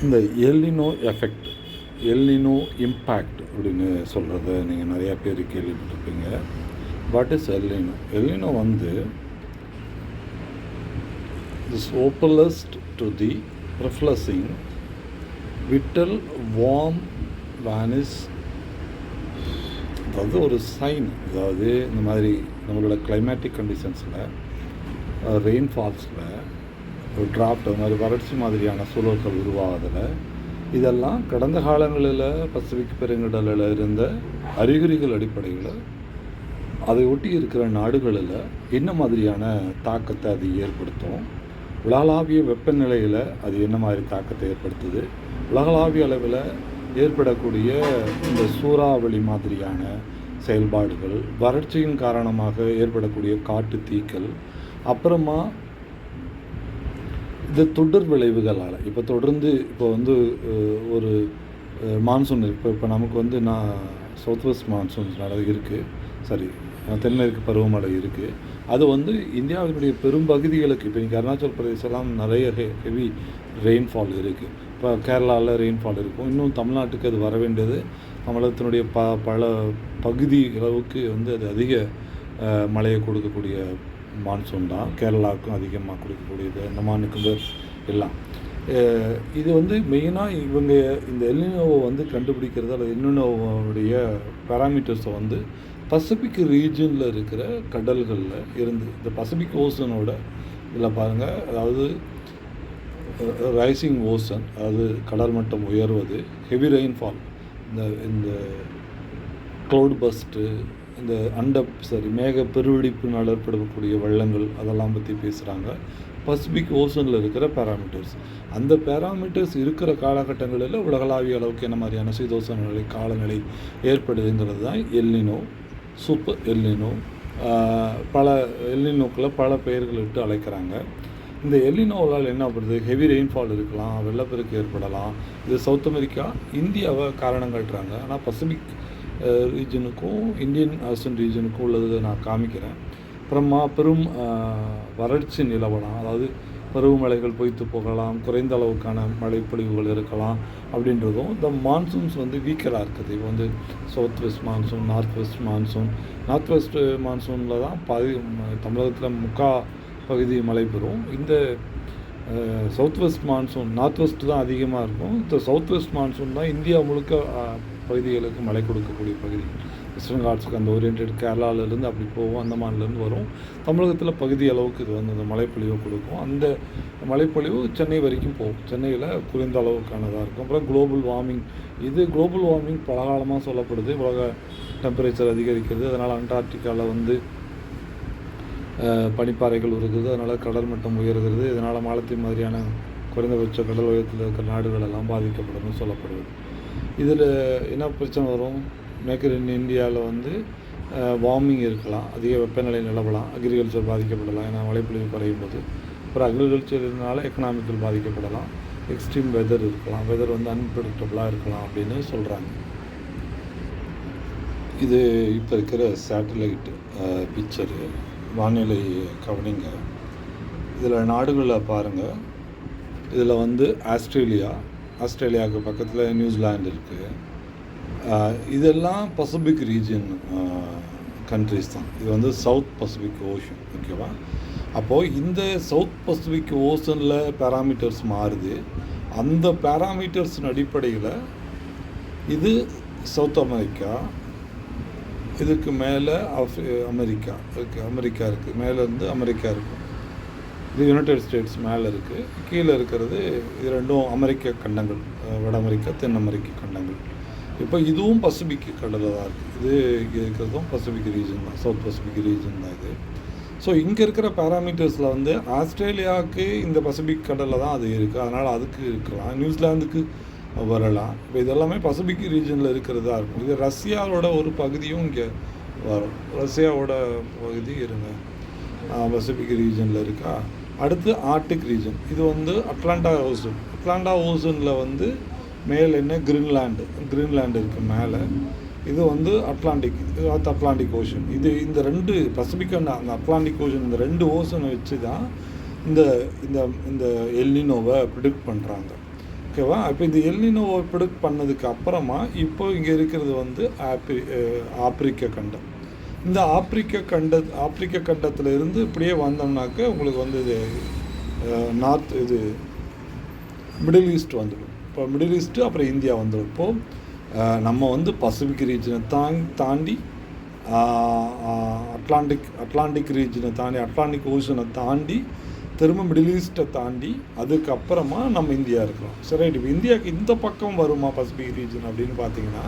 இந்த El Niño effect, El Niño impact அப்படின்னு சொல்கிறத நீங்கள் நிறையா பேர் கேள்விப்பட்டிருப்பீங்க. What is El Nino? எல்னினோ வந்து திஸ் ஓப்பலஸ்ட் டு தி ரிஃப்ளஸிங் விட்டல் வார்ம் வானிஸ், அதாவது ஒரு சைன். அதாவது இந்த மாதிரி நம்மளோட கிளைமேட்டிக் கண்டிஷன்ஸில், ரெயின்ஃபால்ஸில் ஒரு டிராஃப்ட், அது மாதிரி வறட்சி மாதிரியான சூழல்கள் உருவாவதில், இதெல்லாம் கடந்த காலங்களில் பசிபிக் பெருங்கடலில் இருந்த அறிகுறிகள் அடிப்படையில் அதை ஒட்டி இருக்கிற நாடுகளில் என்ன மாதிரியான தாக்கத்தை அது ஏற்படுத்தும், உலகளாவிய வெப்பநிலையில் அது என்ன மாதிரி தாக்கத்தை ஏற்படுத்துது, உலகளாவிய அளவில் ஏற்படக்கூடிய இந்த சூறாவளி மாதிரியான செயல்பாடுகள், வறட்சியின் காரணமாக ஏற்படக்கூடிய காட்டு தீக்கள், அப்புறமா இந்த தொடர் விளைவுகளால் இப்போ தொடர்ந்து இப்போ வந்து ஒரு மான்சூன் இப்போ நமக்கு வந்து சவுத் வெஸ்ட் மான்சூன் இருக்குது, சரி, தென்மேற்கு பருவமழை இருக்குது. அது வந்து இந்தியாவினுடைய பெரும்பகுதிகளுக்கு, இப்போ இங்கே அருணாச்சல் பிரதேசெல்லாம் நிறைய ஹெவி ரெயின்ஃபால் இருக்குது. இப்போ கேரளாவில் ரெயின்ஃபால் இருக்கும். இன்னும் தமிழ்நாட்டுக்கு அது வர வேண்டியது. தமிழகத்தினுடைய பல பகுதி அளவுக்கு வந்து அது அதிக மழையை கொடுக்கக்கூடிய மான்சூன் தான். கேரளாவுக்கும் அதிகமாக கொடுக்கக்கூடியது, அந்தமானுக்கு எல்லாம். இது வந்து மெயினாக இவங்க இந்த எல்னினோவை வந்து கண்டுபிடிக்கிறது, அல்லது எல்னினோவுடைய பேராமீட்டர்ஸை வந்து பசிபிக் ரீஜனில் இருக்கிற கடல்களில் இருந்து, இந்த பசிபிக் ஓசனோட இதில் பாருங்கள், அதாவது ரைசிங் ஓசன், அதாவது கடல் மட்டம் உயர்வது, ஹெவி ரெயின்ஃபால், இந்த க்ளவுட் பஸ்ட்டு, இந்த மேக பெருவெடிப்பினால் ஏற்படக்கூடிய வெள்ளங்கள், அதெல்லாம் பற்றி பேசுகிறாங்க. பசிபிக் ஓசனில் இருக்கிற பேராமீட்டர்ஸ், அந்த பேராமீட்டர்ஸ் இருக்கிற காலகட்டங்களில் உலகளாவிய அளவுக்கு என்ன மாதிரியான சீதோசன நிலை, காலநிலை ஏற்படுதுங்கிறது தான் எல்னினோ, சூப்பர் எல்னினோ. பல எல்னினோக்களை பல பெயர்கள் இட்டு அழைக்கிறாங்க. இந்த எல்னினோவால் என்ன ஆகுது? ஹெவி ரெயின்ஃபால் இருக்கலாம், வெள்ளப்பெருக்கு ஏற்படலாம். இது சவுத் அமெரிக்கா, இந்தியாவை காரணம் காட்டுறாங்க. ஆனால் பசிபிக் ரீஜனுக்கும் இந்தியன் ஓசன் ரீஜனுக்கும் உள்ளது நான் காமிக்கிறேன். அப்புறமா பெரும் வறட்சி நிலவலாம், அதாவது பருவமழைகள் பொய்த்து போகலாம், குறைந்த அளவுக்கான மழைப்பொழிவுகள் இருக்கலாம் அப்படின்றதும். இந்த மான்சூன்ஸ் வந்து வீக்கராக இருக்குது. இப்போ வந்து south west monsoon, north west monsoon. North west மான்சூனில் தான் தமிழகத்தில் பகுதி மழை பெறும். இந்த south west monsoon, north west தான் அதிகமாக இருக்கும். இந்த சவுத் வெஸ்ட் மான்சூன் தான் இந்தியா முழுக்க பகுதிகளுக்கு மழை கொடுக்கக்கூடிய பகுதி. வெஸ்டர்ன் காட்ஸுக்கு அந்த ஓரியன்ட் கேரளாவிலேருந்து அப்படி போகும், அந்தமான்லேருந்து வரும். தமிழகத்தில் பகுதி அளவுக்கு இது வந்து அந்த மழைப்பொழிவை கொடுக்கும். அந்த மழைப்பொழிவு சென்னை வரைக்கும் போகும். சென்னையில் குறைந்த அளவுக்கானதாக இருக்கும். அப்புறம் குளோபல் வார்மிங், இது குளோபல் வார்மிங் பலகாலமாக சொல்லப்படுது. உலக டெம்பரேச்சர் அதிகரிக்கிறது, அதனால் அண்டார்டிகாவில் வந்து பனிப்பாறைகள் உருகுது, அதனால் கடல் மட்டம் உயர்கிறது. இதனால் மாலத்தீவு மாதிரியான குறைந்தபட்ச கடல் உயரத்தில் இருக்கிற நாடுகள் எல்லாம் பாதிக்கப்படும் சொல்லப்படுது. இதில் என்ன பிரச்சனை வரும்? மேக் இன் இந்தியாவில் வந்து வார்மிங் இருக்கலாம், அதிக வெப்பநிலை நிலவலாம், அக்ரிகல்ச்சர் பாதிக்கப்படலாம், ஏன்னா மழைப்பொழிவு குறையும் போது. அப்புறம் அக்ரிகல்ச்சர்னால எக்கனாமிக்கல் பாதிக்கப்படலாம், எக்ஸ்ட்ரீம் வெதர் இருக்கலாம், வெதர் வந்து அன்பிரடிக்டபுளாக இருக்கலாம் அப்படின்னு சொல்கிறாங்க. இது இப்போ இருக்கிற சேட்டலைட் பிக்சரு, வானிலை கவனிங்க. இதில் நாடுகளை பாருங்கள். இதில் வந்து ஆஸ்திரேலியாவுக்கு பக்கத்தில் நியூசிலாந்து இருக்குது. இதெல்லாம் பசிபிக் ரீஜன் கண்ட்ரிஸ் தான். இது வந்து சவுத் பசிபிக் ஓஷன், ஓகேவா? அப்போது இந்த சவுத் பசிபிக் ஓஷனில் பேராமீட்டர்ஸ் மாறுது. அந்த பேராமீட்டர்ஸின் அடிப்படையில் இது சவுத் அமெரிக்கா, இதுக்கு மேலே அமெரிக்கா இருக்குது, மேலேருந்து அமெரிக்கா இருக்குது. இது யுனைடெட் ஸ்டேட்ஸ் மேலே இருக்குது, கீழே இருக்கிறது இது ரெண்டும் அமெரிக்க கண்டங்கள், வட அமெரிக்கா, தென் அமெரிக்க கண்டங்கள். இப்போ இதுவும் பசிபிக் கடலில் தான் இருக்குது. இது இங்கே இருக்கிறதும் பசிபிக் ரீஜன் தான், சவுத் பசிபிக் ரீஜன் தான் இது. ஸோ இங்கே இருக்கிற பேராமீட்டர்ஸில் வந்து ஆஸ்திரேலியாவுக்கு இந்த பசிபிக் கடலில் தான் அது இருக்குது, அதனால் அதுக்கு இருக்கலாம். நியூசிலாந்துக்கு வரலாம். இப்போ இதெல்லாமே பசிபிக் ரீஜனில் இருக்கிறதா இருக்கும். இது ரஷ்யாவோட ஒரு பகுதியும் இங்கே வரும். ரஷ்யாவோட பகுதி பசிபிக் ரீஜனில் இருக்கா. அடுத்து ஆர்டிக் ரீஜன், இது வந்து அட்லாண்டா ஓசனில் வந்து மேலே என்ன கிரீன்லாண்டு இருக்குது மேலே. இது வந்து அட்லாண்டிக் ஓஷன். இது இந்த ரெண்டு பசிபிக் அண்ட் அந்த அட்லாண்டிக் ஓஷன், இந்த ரெண்டு ஓஷனை வச்சு தான் இந்த இந்த எல்னினோவை ப்ரிடிக்ட் பண்ணுறாங்க. ஓகேவா? இப்போ இந்த எல்னினோவை ப்ரிடிக்ட் பண்ணதுக்கு அப்புறமா இப்போ இங்கே இருக்கிறது வந்து ஆப்பிரிக்க கண்டம். இந்த ஆப்பிரிக்க கண்டத்தில் இருந்து இப்படியே வந்தோம்னாக்க உங்களுக்கு வந்து இது இது மிடில் ஈஸ்ட் வந்துடும். இப்போ மிடில் ஈஸ்ட்டு அப்புறம் இந்தியா வந்துடும். இப்போது நம்ம வந்து பசிபிக் ரீஜனை தாண்டி அட்லாண்டிக் ரீஜனை தாண்டி அட்லாண்டிக் ஓஷனை தாண்டி திரும்ப மிடில் ஈஸ்ட்டை தாண்டி அதுக்கப்புறமா நம்ம இந்தியா இருக்கிறோம். சரி, ரைட். இப்போ இந்தியாவுக்கு இந்த பக்கம் வருமா பசிபிக் ரீஜன் அப்படின்னு பார்த்தீங்கன்னா,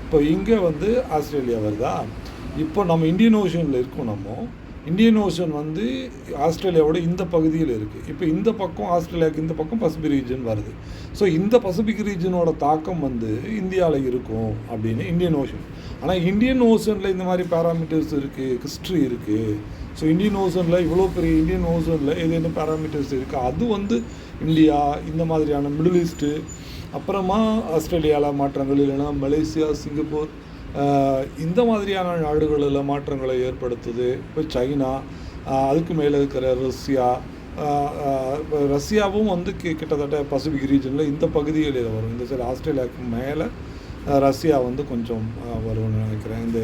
இப்போ இங்கே வந்து ஆஸ்திரேலியா வருதா? இப்போ நம்ம இந்தியன் ஓஷனில் இருக்கோம். இந்தியன் ஓஷன் வந்து ஆஸ்திரேலியாவோட இந்த பகுதியில் இருக்குது. இப்போ இந்த பக்கம் ஆஸ்திரேலியாவுக்கு இந்த பக்கம் பசிபிக் ரீஜன் வருது. ஸோ இந்த பசிபிக் ரீஜனோட தாக்கம் வந்து இந்தியாவில் இருக்கும் அப்படின்னு இந்தியன் ஓஷன். ஆனால் இந்தியன் ஓஷனில் இந்த மாதிரி பேராமீட்டர்ஸ் இருக்குது, ஹிஸ்ட்ரி இருக்குது. ஸோ இந்தியன் ஓஷனில் இவ்வளோ பெரிய இந்தியன் ஓஷனில் ஏதேனும் பேராமீட்டர்ஸ் இருக்குது. அது வந்து இந்தியா இந்த மாதிரியான மிடில் ஈஸ்ட்டு, அப்புறமா ஆஸ்திரேலியாவில் மாற்றங்கள், இல்லைன்னா மலேசியா, சிங்கப்பூர், இந்த மாதிரியான நாடுகளில் மாற்றங்களை ஏற்படுத்துது. இப்போ சைனா, அதுக்கு மேலே இருக்கிற ரஷ்யாவும் வந்து கிட்டத்தட்ட பசிபிக் ரீஜனில் இந்த பகுதிகளில் வரும். இந்த சைடு ஆஸ்திரேலியாவுக்கு மேலே ரஷ்யா வந்து கொஞ்சம் வரும்னு நினைக்கிறேன். இந்த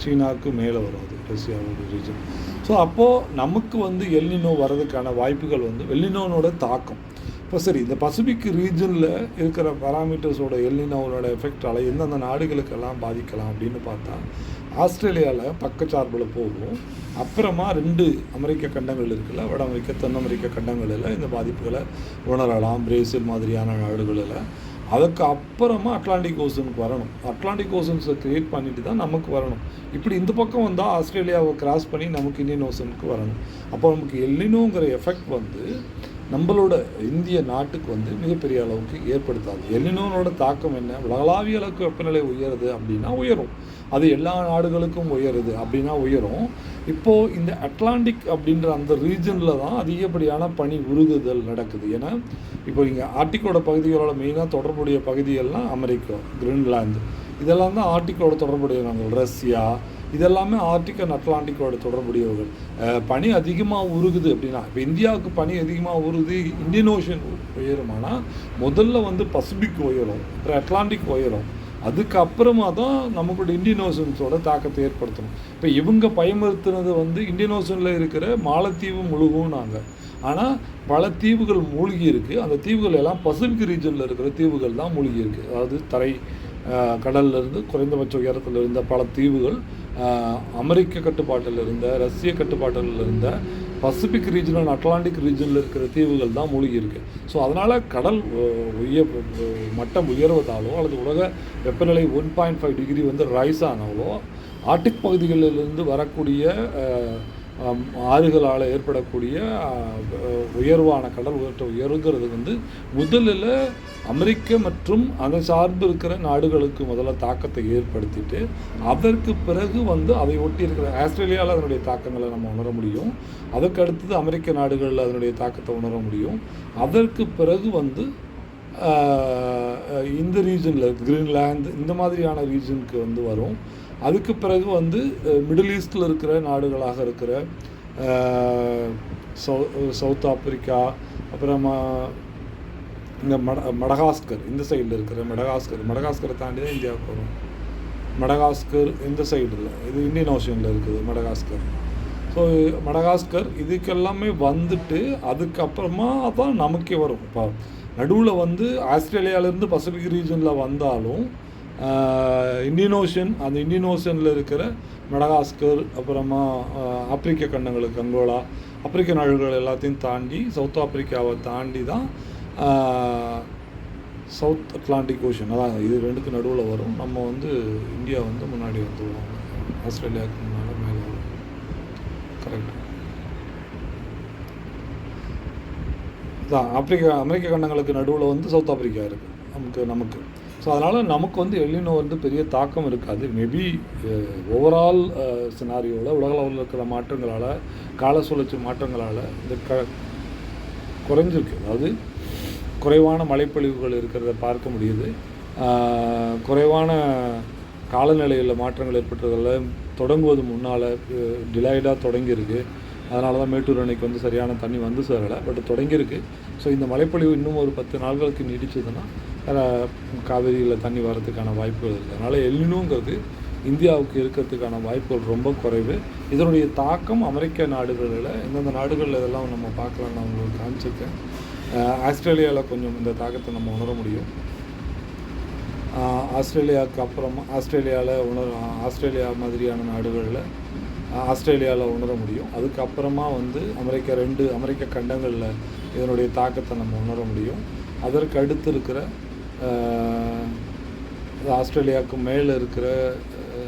சீனாவுக்கு மேலே வரும் அது ரஷ்யாவோட ரீஜன். ஸோ அப்போது நமக்கு வந்து எல்னினோ வர்றதுக்கான வாய்ப்புகள் வந்து எல்னினோனோட தாக்கம். இப்போ சரி, இந்த பசிபிக் ரீஜனில் இருக்கிற பேராமீட்டர்ஸோட எல்னினோவோட எஃபெக்டால் எந்தெந்த நாடுகளுக்கெல்லாம் பாதிக்கலாம் அப்படின்னு பார்த்தா, ஆஸ்திரேலியாவில் பக்கச்சார்பில் போகும். அப்புறமா 2 அமெரிக்க கண்டங்கள் இருக்குல்ல, வட அமெரிக்க, தென் அமெரிக்க கண்டங்களில் இந்த பாதிப்புகளை உணரலாம். பிரேசில் மாதிரியான நாடுகளில். அதுக்கு அப்புறமா அட்லாண்டிக் ஓஷனுக்கு வரணும். அட்லாண்டிக் ஓஷன்ஸை க்ரியேட் பண்ணிட்டு தான் நமக்கு வரணும். இப்படி இந்த பக்கம் வந்தால் ஆஸ்திரேலியாவை கிராஸ் பண்ணி நமக்கு இந்தியன் ஓஷனுக்கு வரணும். அப்போ நமக்கு எல்னினோங்கிற எஃபெக்ட் வந்து நம்மளோட இந்திய நாட்டுக்கு வந்து மிகப்பெரிய அளவுக்கு ஏற்படுத்தாது. எல்னினோனோட தாக்கம் என்ன? உலகளாவிய அளவுக்கு வெப்பநிலை உயருது அப்படின்னா உயரும். அது எல்லா நாடுகளுக்கும் உயருது அப்படின்னா உயரும். இப்போது இந்த அட்லாண்டிக் அப்படின்ற அந்த ரீஜனில் தான் அதிகப்படியான பனி உருகுதல் நடக்குது. ஏன்னா இப்போ இங்கே ஆர்டிக்கோட பகுதிகளோட மெயினாக தொடர்புடைய பகுதிகள்லாம் அமெரிக்கா, கிரீன்லாந்து, இதெல்லாம் தான் ஆர்டிக்கோட தொடர்புடைய நாங்கள். ரஷ்யா, இதெல்லாமே ஆர்டிக் அண்ட் அட்லாண்டிக்கோட தொடர்புடையவர்கள். பனி அதிகமாக உருகுது அப்படின்னா, இப்போ இந்தியாவுக்கு பனி அதிகமாக உருகுது, இந்தியன் ஓஷன் உயருமானா முதல்ல வந்து பசிபிக் உயரும், அப்புறம் அட்லாண்டிக் உயரும். அதுக்கப்புறமா தான் நமக்குடைய இந்தியன் ஓஷன்ஸோட தாக்கத்தை ஏற்படுத்தணும். இப்போ இவங்க பயமுறுத்துனது வந்து இந்தியன் ஓஷனில் இருக்கிற மாலத்தீவு முழுகும் நாங்கள். ஆனால் பல தீவுகள் மூழ்கி இருக்குது. அந்த தீவுகள் எல்லாம் பசிபிக் ரீஜனில் இருக்கிற தீவுகள் தான் மூழ்கி இருக்குது. அதாவது கடல்லிருந்து குறைந்தபட்ச உயரத்தில் இருந்த பல தீவுகள் அமெரிக்க கட்டுப்பாட்டில் இருந்த, ரஷ்ய கட்டுப்பாட்டில் இருந்த பசிபிக் ரீஜன் அண்ட் அட்லாண்டிக் ரீஜனில் இருக்கிற தீவுகள் தான் மூழ்கி இருக்குது. ஸோ அதனால் கடல் மட்டம் உயர்வதாலோ அல்லது உலக வெப்பநிலை 1.5 டிகிரி வந்து ரைஸ் ஆனாலோ ஆர்டிக் பகுதிகளிலிருந்து வரக்கூடிய ஆறுகளால் ஏற்படக்கூடிய உயர்வான கடல் உயர்வுங்கிறது வந்து முதலில் அமெரிக்க மற்றும் அதை சார்பு இருக்கிற நாடுகளுக்கு முதல்ல தாக்கத்தை ஏற்படுத்திட்டு, அதற்கு பிறகு வந்து அதை ஒட்டி இருக்கிற ஆஸ்திரேலியாவில் அதனுடைய தாக்கங்களை நம்ம உணர முடியும். அதற்கு அடுத்தது அமெரிக்க நாடுகளில் அதனுடைய தாக்கத்தை உணர முடியும். அதற்கு பிறகு வந்து இந்த ரீஜனில் கிரீன்லாந்து இந்த மாதிரியான ரீஜனுக்கு வந்து வரும். அதுக்கு பிறகு வந்து மிடில் ஈஸ்டில் இருக்கிற நாடுகளாக இருக்கிற சவுத் ஆப்பிரிக்கா, அப்புறமா இந்த மடகாஸ்கர் இந்த சைடில் இருக்கிற மடகாஸ்கரை தாண்டி தான் இந்தியாவுக்கு வரும். மடகாஸ்கர் இந்த சைடில், இது இந்தியன் ஓஷனில் இருக்குது மடகாஸ்கர். ஸோ மடகாஸ்கர் இதுக்கெல்லாமே வந்துட்டு அதுக்கப்புறமா தான் நமக்கே வரும். இப்போ நடுவில் வந்து ஆஸ்திரேலியாவிலேருந்து பசிபிக் ரீஜனில் வந்தாலும் இந்தியன் ஓஷன், அந்த இந்தியன் ஓஷனில் இருக்கிற மடகாஸ்கர், அப்புறமா ஆப்பிரிக்க கண்டங்களுக்கு அங்கோலா, ஆப்பிரிக்க நாடுகள் எல்லாத்தையும் தாண்டி சவுத் ஆப்பிரிக்காவை தாண்டி தான் சவுத் அட்லாண்டிக் ஓஷன், அதான் இது 2க்கு நடுவில் வரும். நம்ம வந்து இந்தியா வந்து முன்னாடி வந்துடுவோம், ஆஸ்திரேலியாவுக்கு முன்னால் மேலே வரும். கரெக்ட் தான். அமெரிக்க கண்டங்களுக்கு நடுவில் வந்து சவுத் ஆப்பிரிக்கா இருக்குது நமக்கு. ஸோ அதனால் நமக்கு வந்து எல்னினோ வந்து பெரிய தாக்கம் இருக்காது. மேபி ஓவரால் சினாரியோவில் உலகளவில் இருக்கிற மாற்றங்களால், கால சுழற்சி மாற்றங்களால் இந்த குறைஞ்சிருக்கு. அதாவது குறைவான மழைப்பொழிவுகள் இருக்கிறத பார்க்க முடியுது. குறைவான காலநிலையில் மாற்றங்கள் ஏற்பட்டதில் தொடங்குவது முன்னால் டிலைடாக தொடங்கியிருக்கு. அதனால தான் மேட்டூர் அணைக்கு வந்து சரியான தண்ணி வந்து சேரலை, பட் தொடங்கியிருக்கு. ஸோ இந்த மழைப்பொழிவு இன்னும் ஒரு 10 நாட்களுக்கு நீடிச்சதுன்னா காவிரியில் தண்ணி வரதுக்கான வாய்ப்புகள் இருக்குது. அதனால் எல்னினோங்கிறது இந்தியாவுக்கு இருக்கிறதுக்கான வாய்ப்புகள் ரொம்ப குறைவு. இதனுடைய தாக்கம் அமெரிக்க நாடுகளில் எந்தெந்த நாடுகளில் இதெல்லாம் நம்ம பார்க்கலான்னு நான் உங்களுக்கு காமிச்சிருக்கேன். ஆஸ்திரேலியாவில் கொஞ்சம் இந்த தாக்கத்தை நம்ம உணர முடியும். ஆஸ்திரேலியாவுக்கு அப்புறமா ஆஸ்திரேலியா மாதிரியான நாடுகளில் ஆஸ்திரேலியாவில் உணர முடியும். அதுக்கப்புறமா அமெரிக்க கண்டங்களில் இதனுடைய தாக்கத்தை நம்ம உணர முடியும். அதற்கு அடுத்து இருக்கிற ஆஸ்திரேலியாவுக்கு மேலே இருக்கிற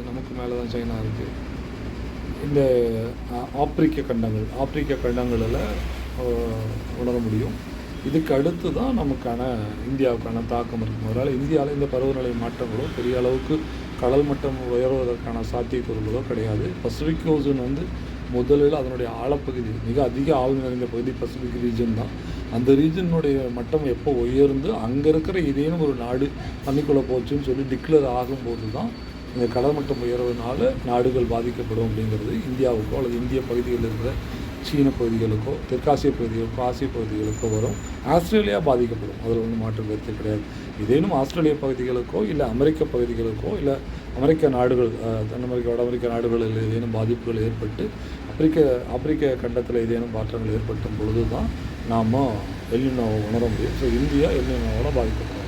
நமக்கு மேலே தான் சைனா இருக்குது. இந்த ஆப்பிரிக்க கண்டங்களில் உணர முடியும். இதுக்கு அடுத்து தான் இந்தியாவுக்கான தாக்கம் இருக்கும். அதனால் இந்தியாவில் இந்த பருவநிலை மாற்றங்களோ பெரிய அளவுக்கு கடல் மட்டம் உயர்வதற்கான சாத்தியக்கூறுகளோ கிடையாது. பசிபிக் ஓசோன் முதலில் அதனுடைய ஆழப்பகுதி மிக அதிக ஆழம் நிறைந்த பகுதி பசிபிக் ரீஜன் தான். அந்த ரீஜனுடைய மட்டம் எப்போ உயர்ந்து அங்கே இருக்கிற ஏதேனும் ஒரு நாடு தண்ணிக்குள்ளே போச்சுன்னு சொல்லி டிக்ளேர் ஆகும்போது தான் இந்த கடல் மட்டம் உயர்வதனால நாடுகள் பாதிக்கப்படும் அப்படிங்கிறது இந்தியாவுக்கோ அல்லது இந்திய பகுதிகளில் இருக்கிற சீன பகுதிகளுக்கோ தெற்காசிய பகுதிகளுக்கோ ஆசிய பகுதிகளுக்கோ வரும். ஆஸ்திரேலியா பாதிக்கப்படும், அதில் ஒன்றும் மாற்று கருத்து கிடையாது. இதேனும் ஆஸ்திரேலிய பகுதிகளுக்கோ இல்லை அமெரிக்க பகுதிகளுக்கோ இல்லை அமெரிக்க நாடுகள் தென் அமெரிக்க வட அமெரிக்க நாடுகளில் ஏதேனும் பாதிப்புகள் ஏற்பட்டு ஆப்பிரிக்க கண்டத்தில் ஏதேனும் மாற்றங்கள் ஏற்படும் பொழுது தான் நாம் எல்னினோவை உணர முடியும். ஸோ இந்தியா எல்னினோவோட பாதிக்கப்படும்.